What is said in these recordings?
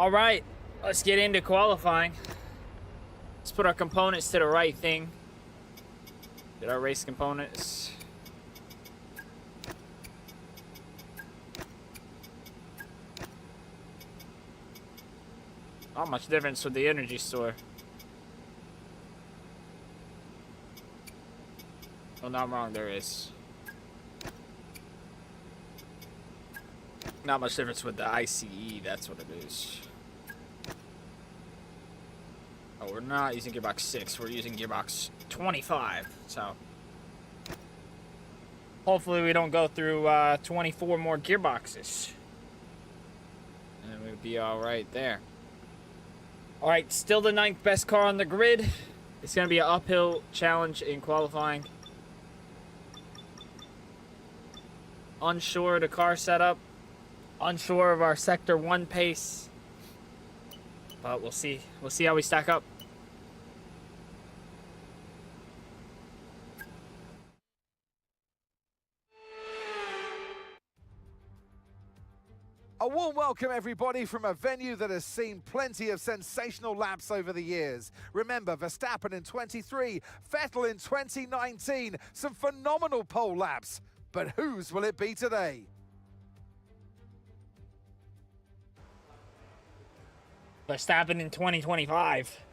All right, let's get into qualifying. Let's put our components to the right thing. Get our race components. Not much difference with the energy store. Well, not wrong, there is. Not much difference with the ICE, that's what it is. Oh, we're not using gearbox 6, we're using gearbox 25, so. Hopefully we don't go through 24 more gearboxes. And we'll be alright there. Alright, still the 9th best car on the grid. It's going to be an uphill challenge in qualifying. Unsure of the car setup. Unsure of our Sector 1 pace. But we'll see. We'll see how we stack up. A warm welcome, everybody, from a venue that has seen plenty of sensational laps over the years. Remember, Verstappen in 23, Vettel in 2019. Some phenomenal pole laps. But whose will it be today? Verstappen in 2025.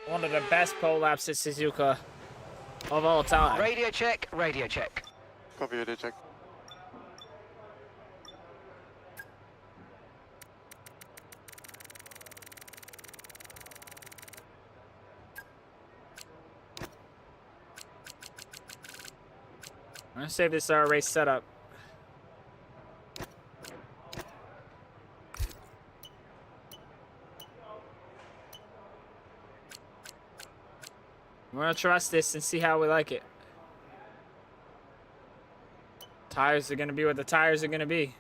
One of the best pole laps at Suzuka of all time. Radio check, radio check. Copy, radio check. I'm gonna save this race setup. We're gonna trust this and see how we like it. Tires are gonna be what the tires are gonna be.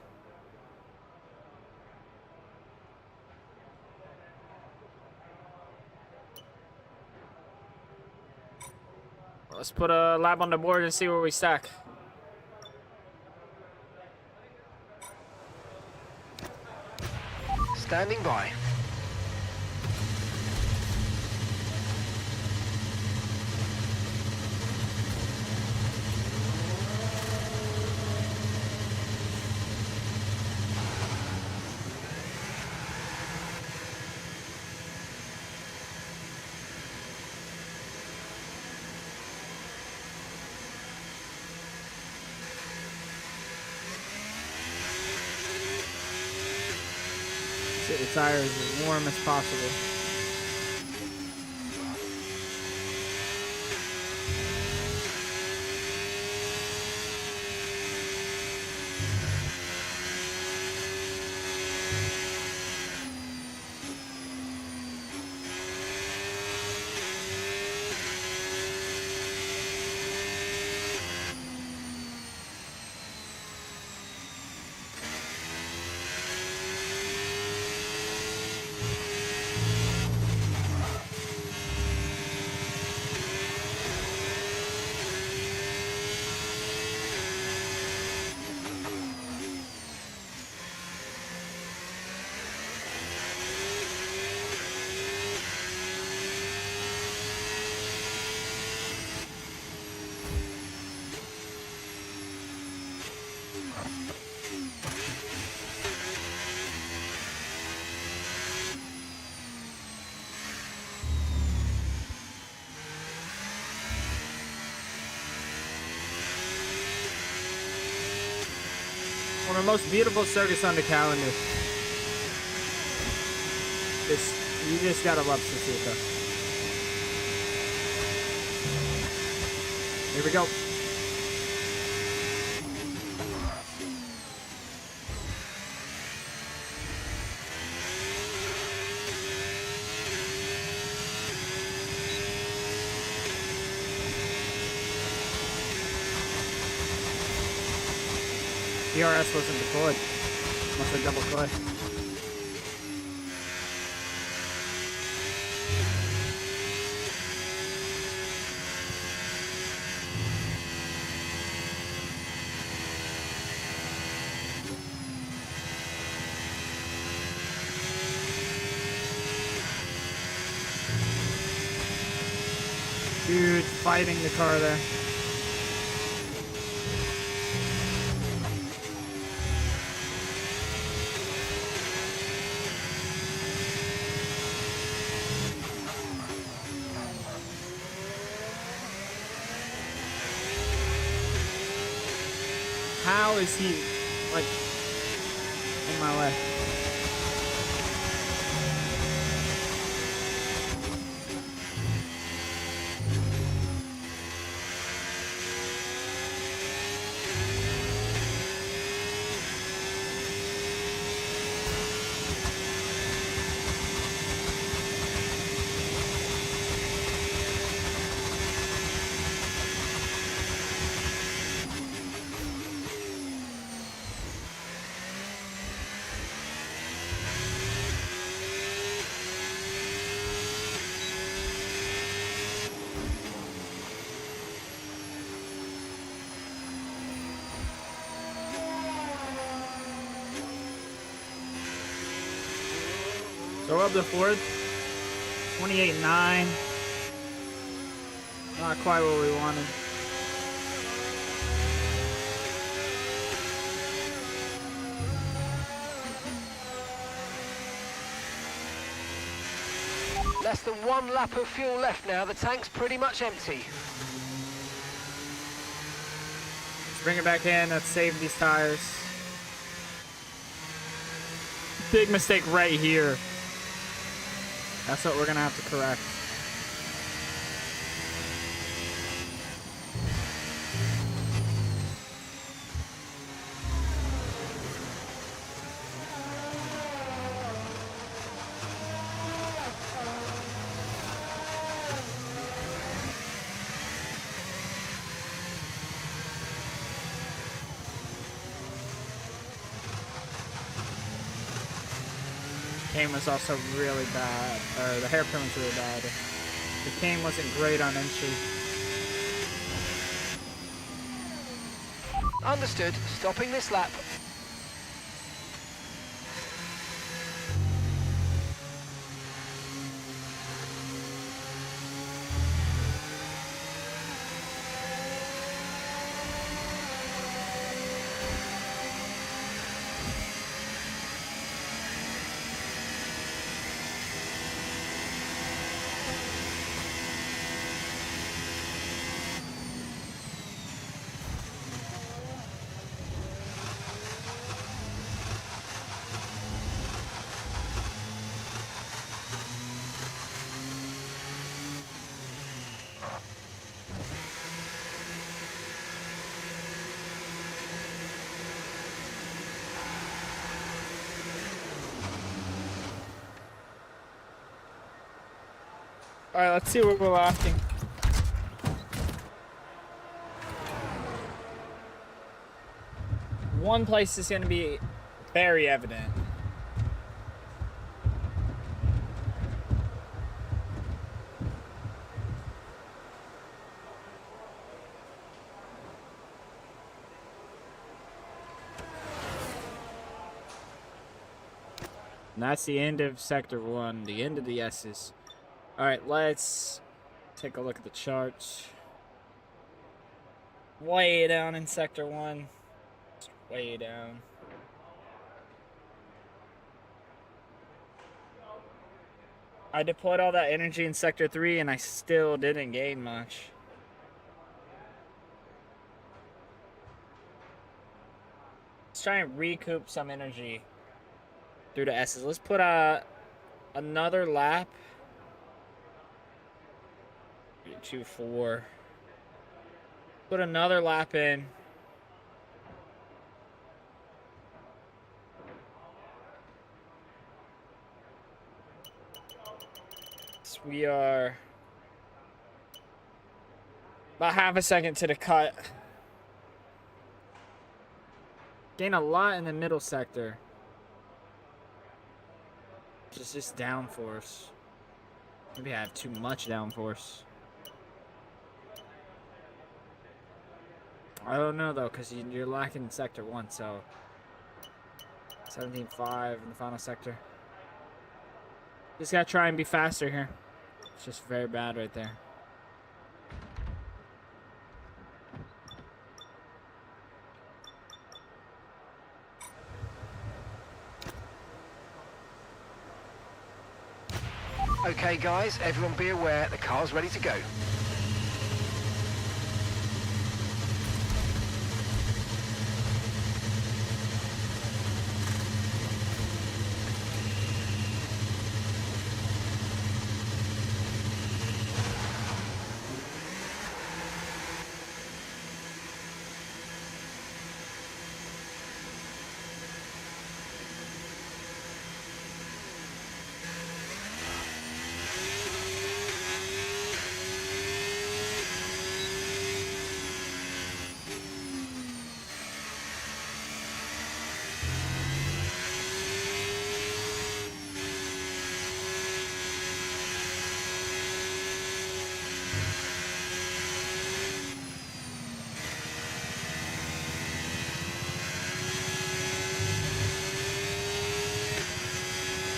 Let's put a lap on the board and see where we stack. Standing by. Get the tires as warm as possible. One of the most beautiful circuits on the calendar. You just gotta love Suzuka. Here we go. DRS wasn't deployed. Must have double clicked. Dude, fighting the car there. How is he, like, in my way? So we're up to fourth. 28.9. Not quite what we wanted. Less than 1 lap of fuel left now. The tank's pretty much empty. Let's bring it back in. Let's save these tires. Big mistake right here. That's what we're gonna have to correct. Cane was also really bad, or the hairpin was really bad. The cane wasn't great on entry. Understood. Stopping this lap. All right, let's see what we're locking. One place is going to be very evident. And that's the end of Sector 1, the end of the S's. Alright, let's take a look at the charts. Way down in Sector 1. Just way down. I deployed all that energy in Sector 3 and I still didn't gain much. Let's try and recoup some energy through the S's. Let's put another lap. 2, 4. Put another lap in. So we are about half a second to the cut. Gain a lot in the middle sector. Just downforce. Maybe I have too much downforce. I don't know though, because you're lacking Sector 1, so 17.5 in the final sector. Just gotta try and be faster here. It's just very bad right there. Okay guys, everyone be aware, the car's ready to go.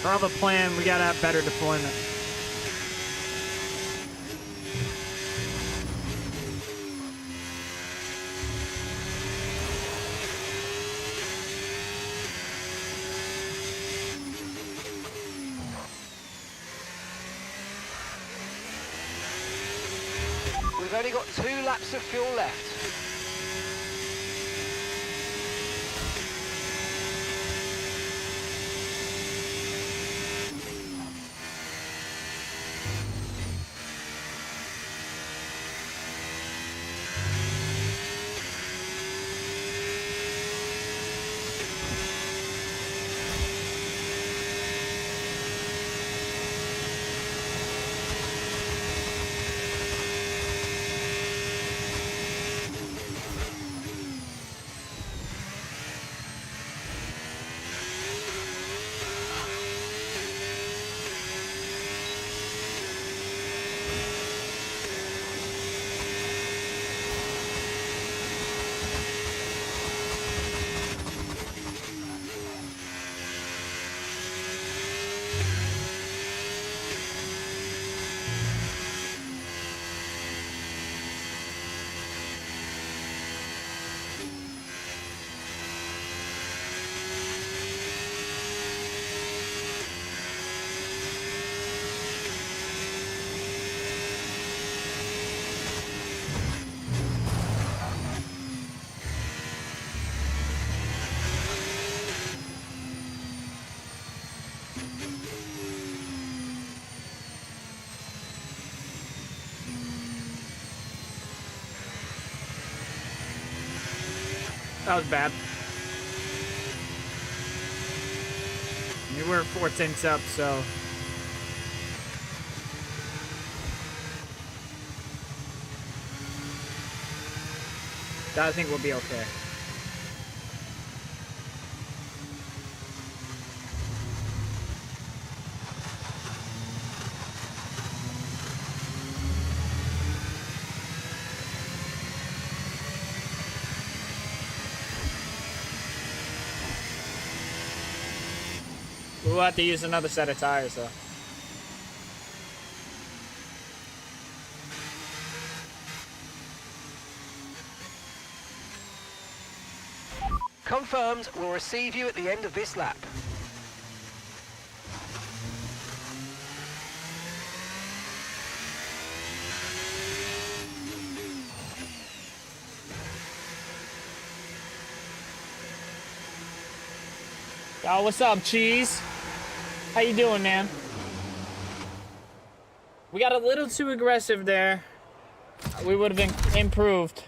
For all the plan, we gotta have better deployment. We've only got 2 laps of fuel left. That was bad. I mean, we're 4 tenths up, so. I think we'll be okay. We'll have to use another set of tires, though. Confirmed, we'll receive you at the end of this lap. Yo, what's up, Cheese? How you doing, man? We got a little too aggressive there. We would have been improved.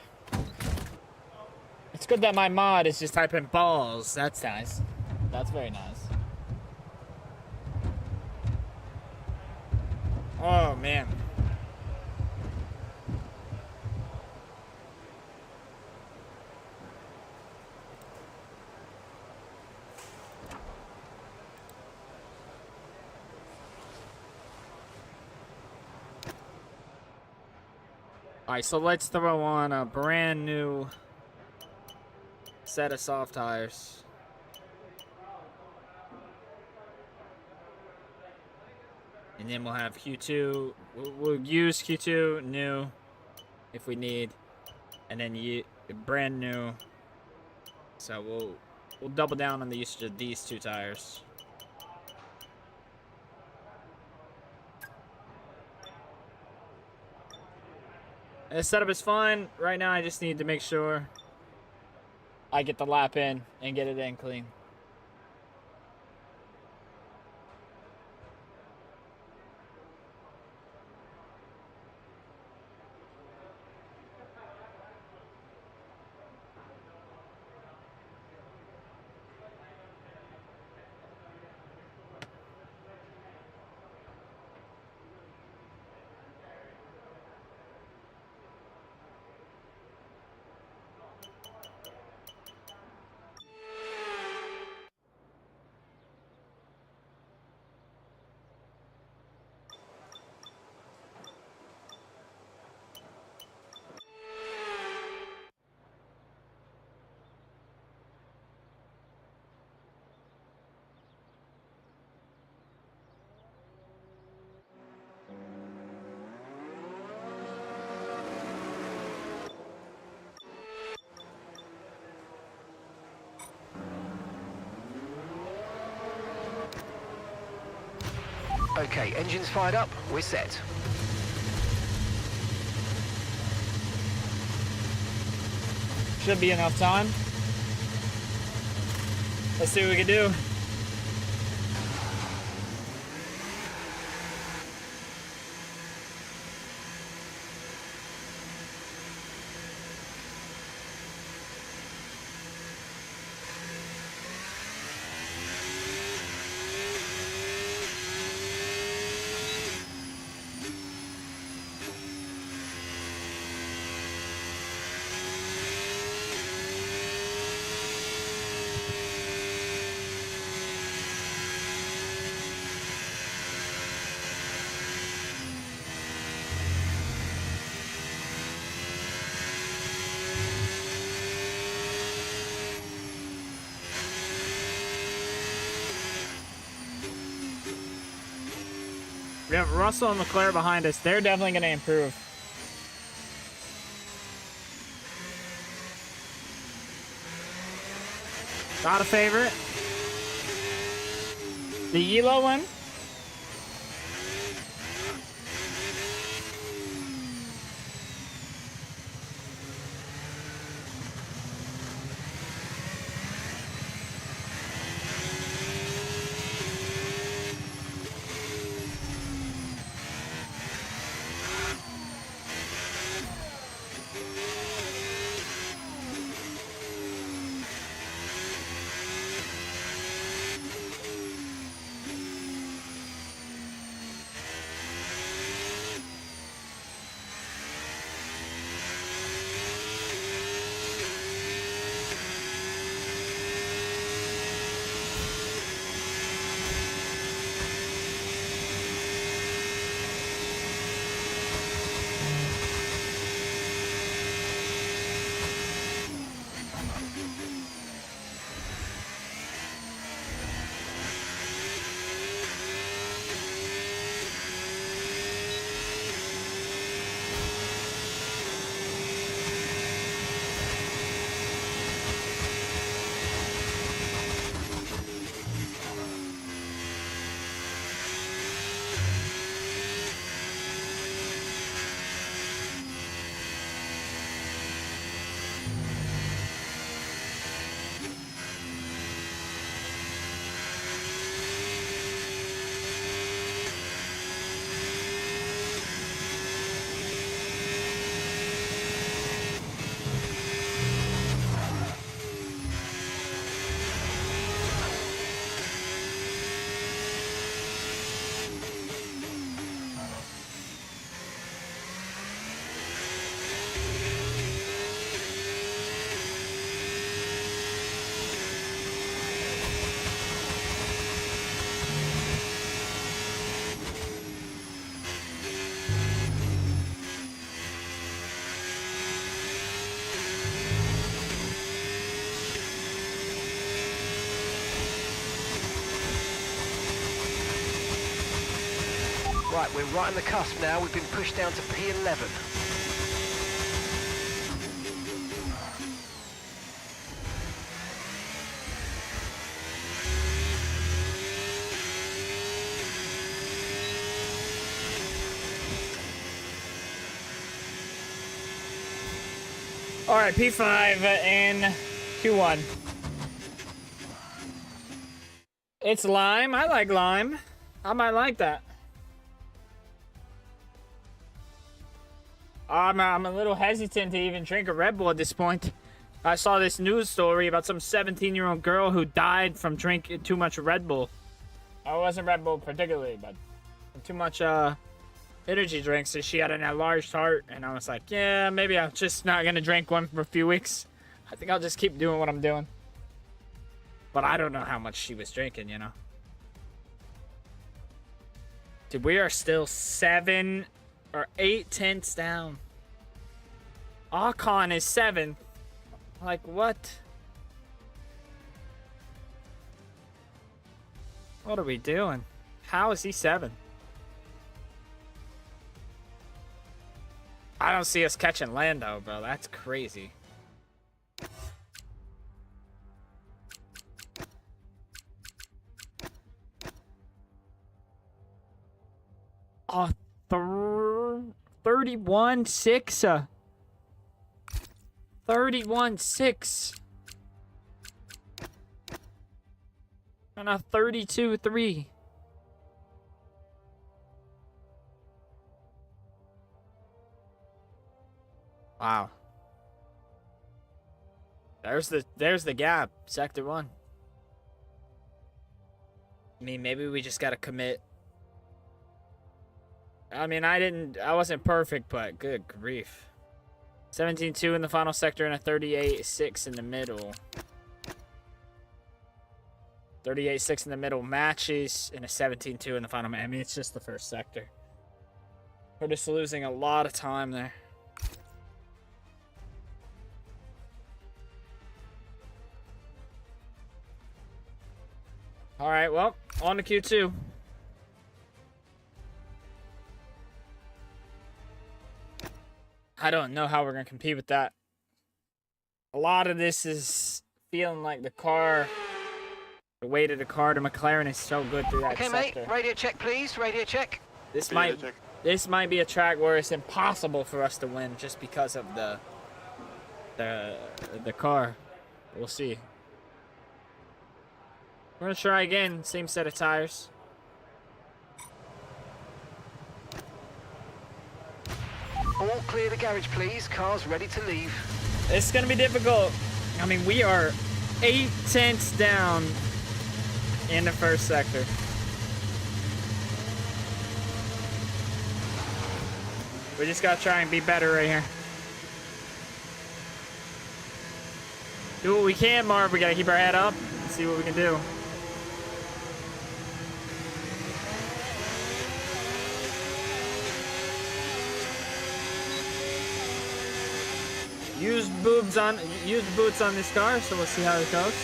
It's good that my mod is just typing balls. That's nice. That's very nice. Oh, man. Alright, so let's throw on a brand new set of soft tires. And then we'll have Q2. We'll use Q2 new if we need. And then brand new. So we'll double down on the usage of these 2 tires. The setup is fine. Right now I just need to make sure I get the lap in and get it in clean. Okay, engines fired up, we're set. Should be enough time. Let's see what we can do. We have Russell and Leclerc behind us. They're definitely going to improve. Not a favorite. The Elo one. Right, we're right on the cusp now. We've been pushed down to P11. All right, P5 in Q1. It's lime. I like lime. I might like that. I'm a little hesitant to even drink a Red Bull at this point. I saw this news story about some 17-year-old girl who died from drinking too much Red Bull. I wasn't Red Bull particularly, but too much energy drinks. So she had an enlarged heart, and I was like, yeah, maybe I'm just not gonna drink one for a few weeks. I think I'll just keep doing what I'm doing. But I don't know how much she was drinking, you know. Dude, we are still 7 or 8 tenths down. Ocon is 7th. Like, what? What are we doing? How is he 7? I don't see us catching Lando, bro. That's crazy. Oh, 31-6. 31-6. And a 32-3. Wow. There's the gap, sector 1. I mean, maybe we just gotta commit. I mean, I wasn't perfect, but good grief. 17-2 in the final sector and a 38-6 in the middle. 38-6 in the middle matches and a 17-2 in the final. I mean, it's just the first sector. We're just losing a lot of time there. All right, well, on to Q2. I don't know how we're going to compete with that. A lot of this is feeling like the weight of the car to McLaren is so good through that sector. Okay, mate, radio check, please, radio check. This might be a track where it's impossible for us to win just because of the car. We'll see. We're going to try again, same set of tires. All clear the garage, please. Cars ready to leave. It's going to be difficult. I mean, we are 8 tenths down in the first sector. We just got to try and be better right here. Do what we can, Marv. We got to keep our head up and see what we can do. Used boots on this car, so we'll see how it goes.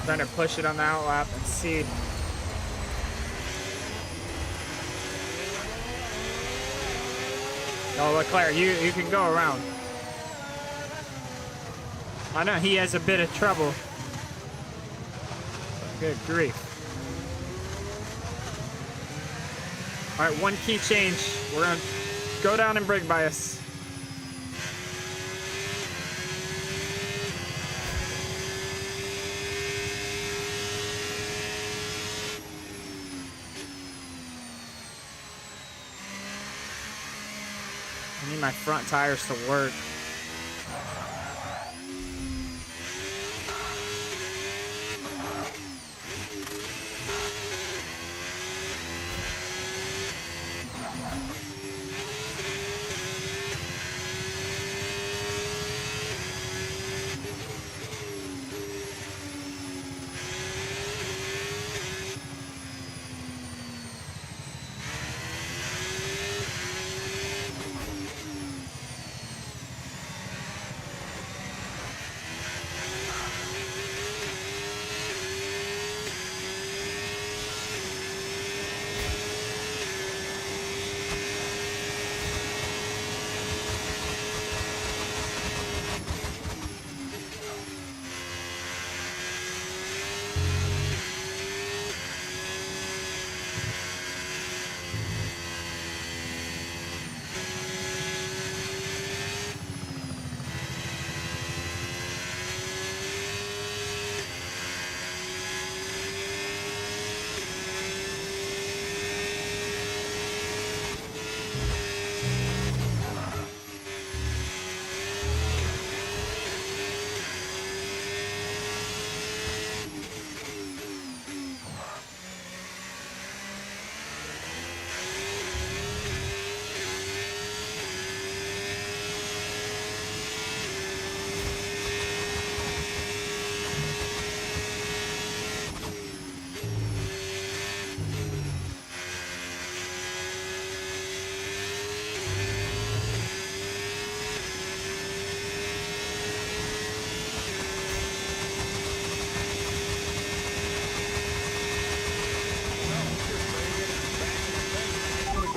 Trying to push it on the outlap and see. Oh, Leclerc, you can go around. I know he has a bit of trouble. Good grief. All right, one key change. We're gonna go down and brake bias. I need my front tires to work.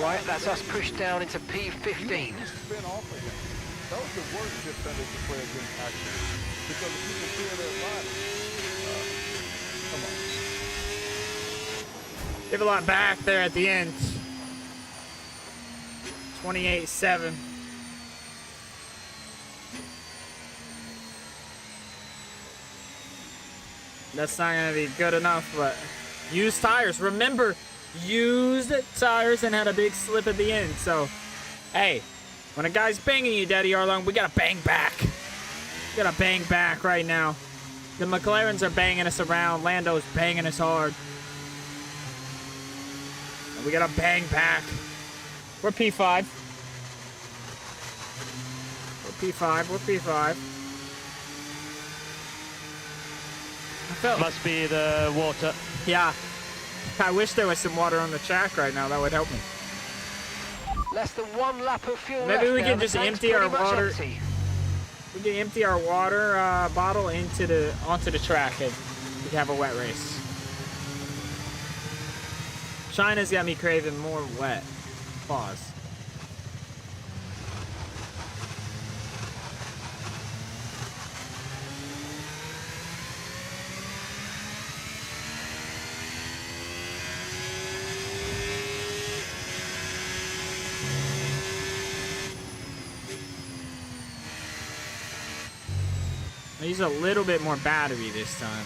Right, that's us pushed down into P15. Spin off again. That was the worst dip fenders to play against, actually, because the people fear their body. Come on. Give a lot back there at the end. 28-7. That's not going to be good enough, but used tires. Remember, used tires and had a big slip at the end. So, hey, when a guy's banging you, Daddy Arlong, we got to bang back. We got to bang back right now. The McLarens are banging us around. Lando's banging us hard. And we got to bang back. We're P5. We're P5. We're P5. Must be the water. Yeah. I wish there was some water on the track right now. That would help me. Less than 1 lap of fuel Maybe left we now. can The just tank's empty our pretty much water. empty. We can empty our water bottle onto the track and we can have a wet race. China's got me craving more wet. Pause. I use a little bit more battery this time.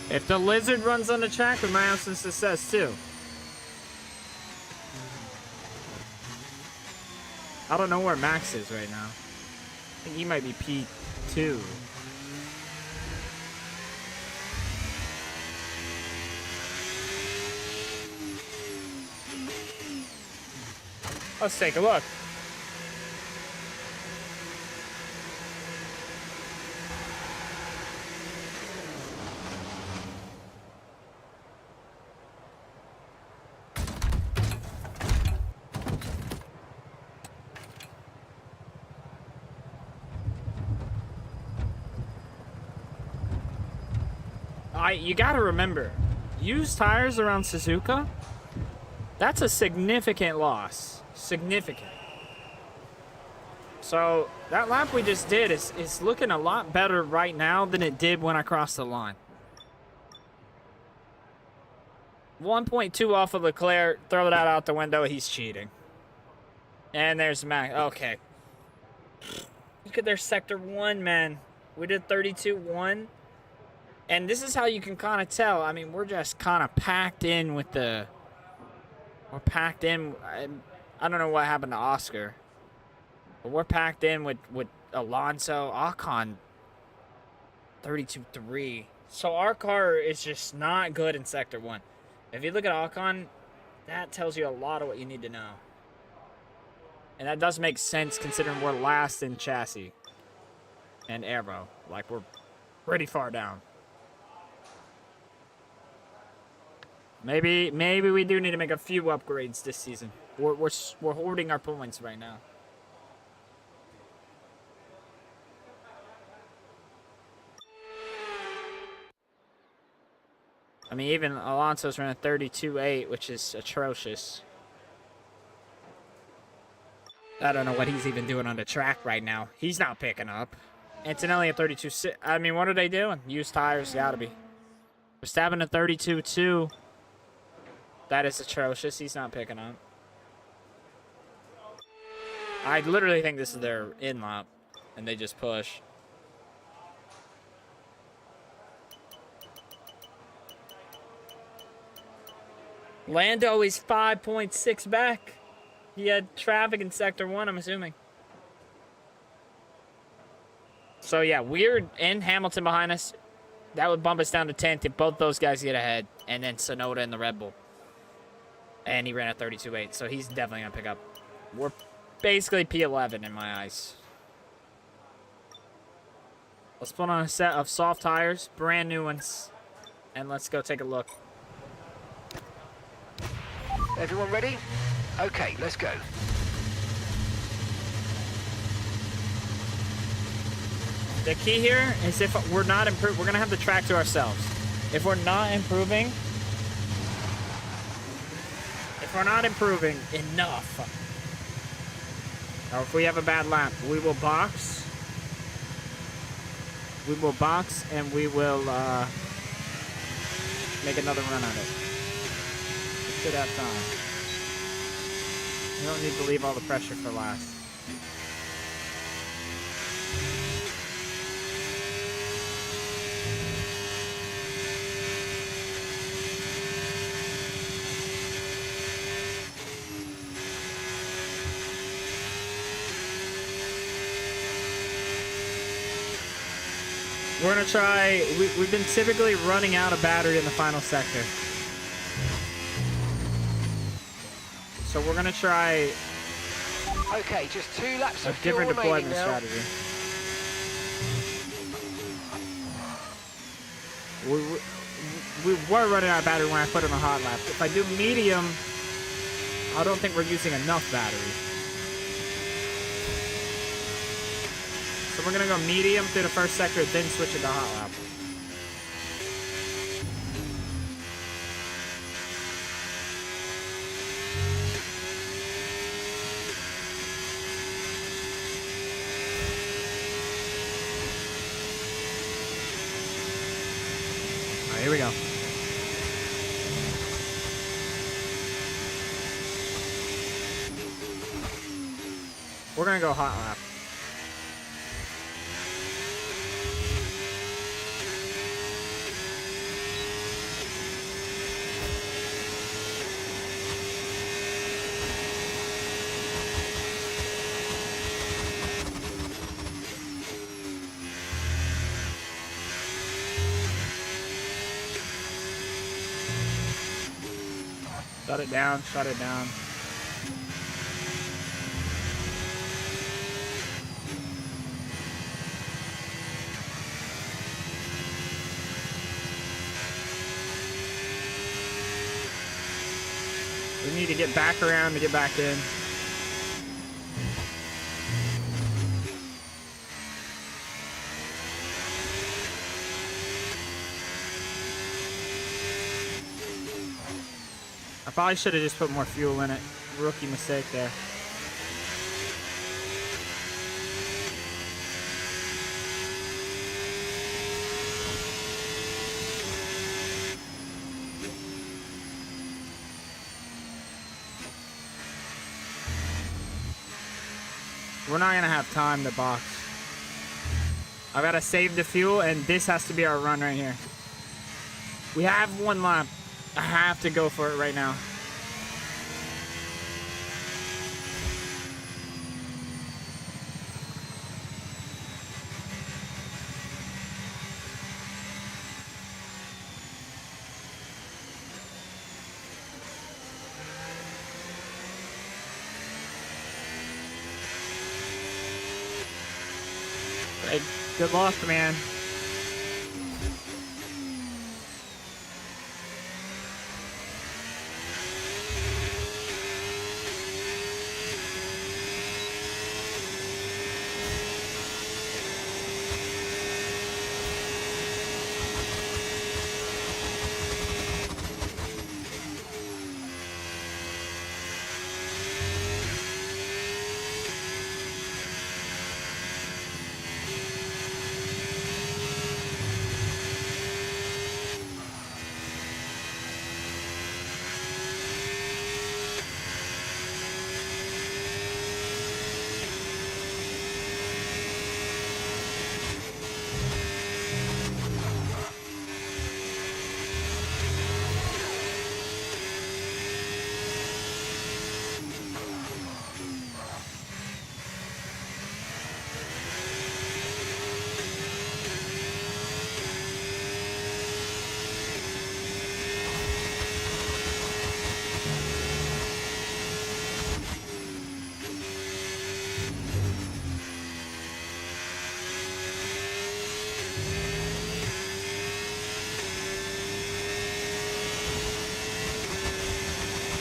If the lizard runs on the track, we might have some success too. I don't know where Max is right now. I think he might be P2. Let's take a look. You gotta remember, used tires around Suzuka, that's a significant loss. Significant. So that lap we just did is looking a lot better right now than it did when I crossed the line. 1.2 off of Leclerc. Throw that out the window. He's cheating. And there's Max. Okay. Look at their sector 1, man. We did 32-1. And this is how you can kind of tell. I mean, we're just kind of packed in with the... We're packed in... I don't know what happened to Oscar. But we're packed in with Alonso. Ocon, 32-3. So our car is just not good in Sector 1. If you look at Ocon, that tells you a lot of what you need to know. And that does make sense considering we're last in chassis and aero. Like, we're pretty far down. Maybe we do need to make a few upgrades this season. We're hoarding our points right now. I mean, even Alonso's running 32.8, which is atrocious. I don't know what he's even doing on the track right now. He's not picking up. Antonelli at 32.6. I mean, what are they doing? Used tires, gotta be. We're stabbing at 32.2. That is atrocious. He's not picking up. I literally think this is their in lap, and they just push. Lando is 5.6 back. He had traffic in Sector 1, I'm assuming. So, yeah, Weird and Hamilton behind us. That would bump us down to 10th if both those guys get ahead. And then Sonoda and the Red Bull. And he ran at 32.8, so he's definitely going to pick up. We're basically P11 in my eyes. Let's put on a set of soft tires, brand new ones. And let's go take a look. Everyone ready? Okay, let's go. the key here is if we're not improving, we're gonna have the track to ourselves. If we're not improving enough, or if we have a bad lap, we will box. We will box and we will make another run at it. We should have time. We don't need to leave all the pressure for last. We're gonna try, we've been typically running out of battery in the final sector. So we're gonna try Okay, just 2 laps a of fuel different remaining deployment now. strategy. We were running out of battery when I put in a hot lap. If I do medium, I don't think we're using enough battery. So we're gonna go medium through the first sector, then switch it to hot lap. All right, here we go. We're gonna go hot lap. Shut it down, shut it down. We need to get back around to get back in. I probably should have just put more fuel in it. Rookie mistake there. We're not gonna have time to box. I gotta save the fuel, and this has to be our run right here. We have 1 lap. I have to go for it right now. Hey, good luck, man.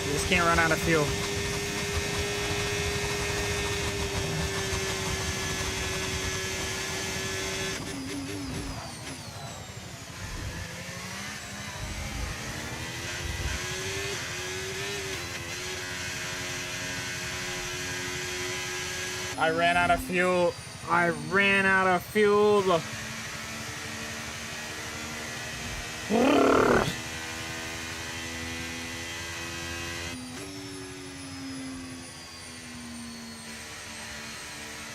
We just can't run out of fuel. I ran out of fuel. I ran out of fuel.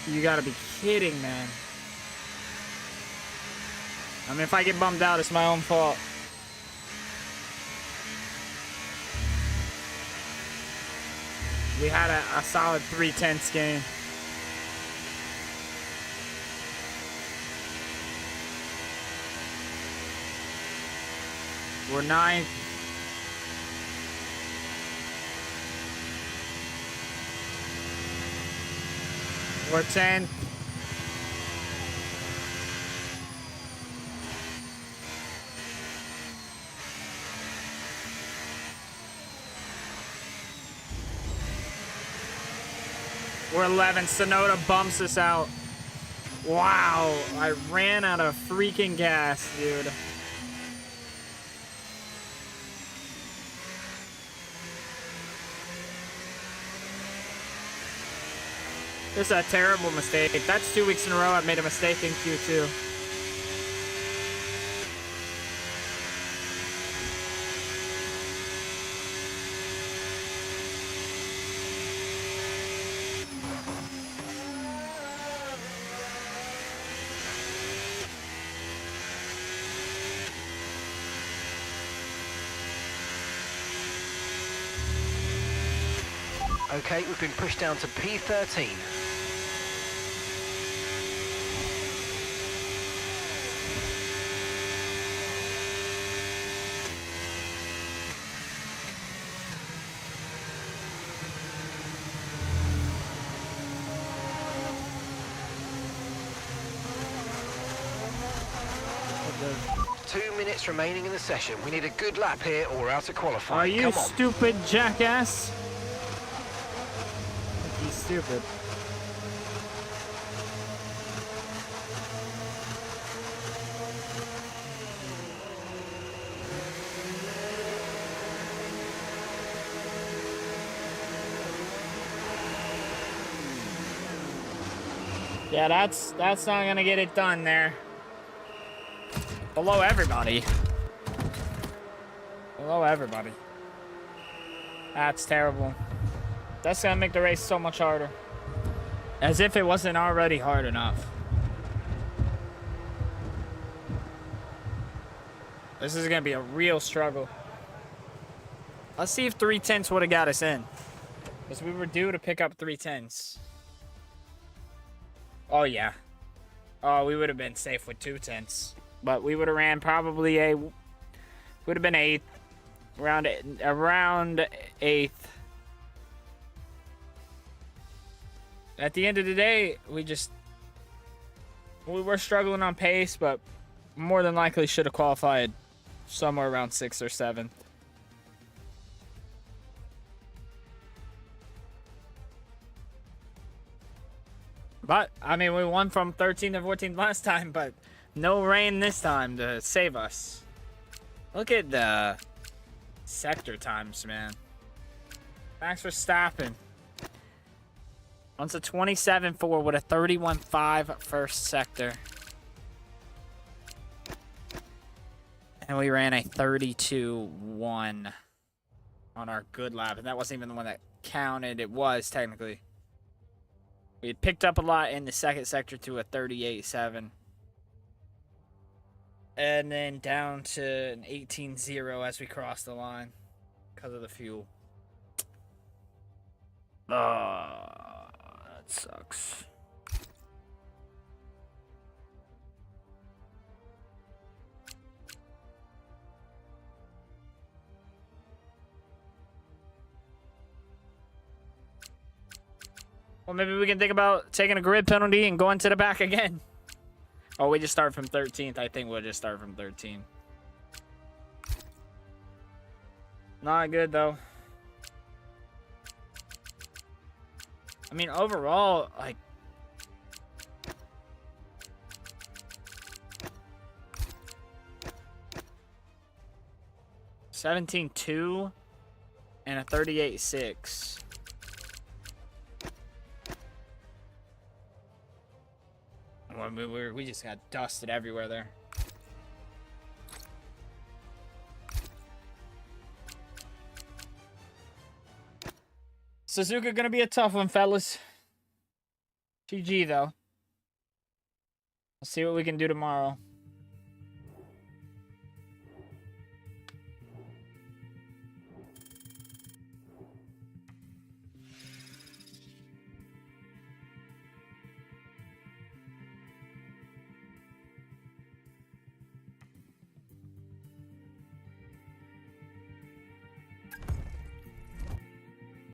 You gotta be kidding, man. I mean, if I get bummed out, it's my own fault. We had a solid 3/10 game. We're 9th. We're 10th. We're 11th. Sonoda bumps us out. Wow, I ran out of freaking gas, dude. This is a terrible mistake. That's 2 weeks in a row I've made a mistake in Q2. Okay, we've been pushed down to P13. The 2 minutes remaining in the session. We need a good lap here or we're out of qualifying. Are you Come on. stupid, jackass? He's stupid. Yeah, that's not gonna get it done there. Below everybody. Below everybody. That's terrible. That's gonna make the race so much harder. As if it wasn't already hard enough. This is gonna be a real struggle. Let's see if 3/10 would have got us in. Because we were due to pick up 3/10. Oh yeah. Oh, we would have been safe with 2/10. But we would have ran probably would have been 8th. Around 8th. At the end of the day, we were struggling on pace, but more than likely should have qualified somewhere around 6th or 7th. But, I mean, we won from 13th and 14th last time, but no rain this time to save us. Look at the sector times, man. Thanks for stopping. Once a 27.4 with a 31.5 first sector. And we ran a 32.1 on our good lap. And that wasn't even the one that counted. It was, technically. We had picked up a lot in the second sector to a 38.7. And then down to an 18.0 as we crossed the line because of the fuel. That sucks. Well, maybe we can think about taking a grid penalty and going to the back again. Oh, we just start from 13th. I think we'll just start from 13. Not good, though. I mean, overall, like... $17.2 and a 38.6. We just got dusted everywhere there. Suzuka gonna be a tough one, fellas. GG though. Let's see what we can do tomorrow.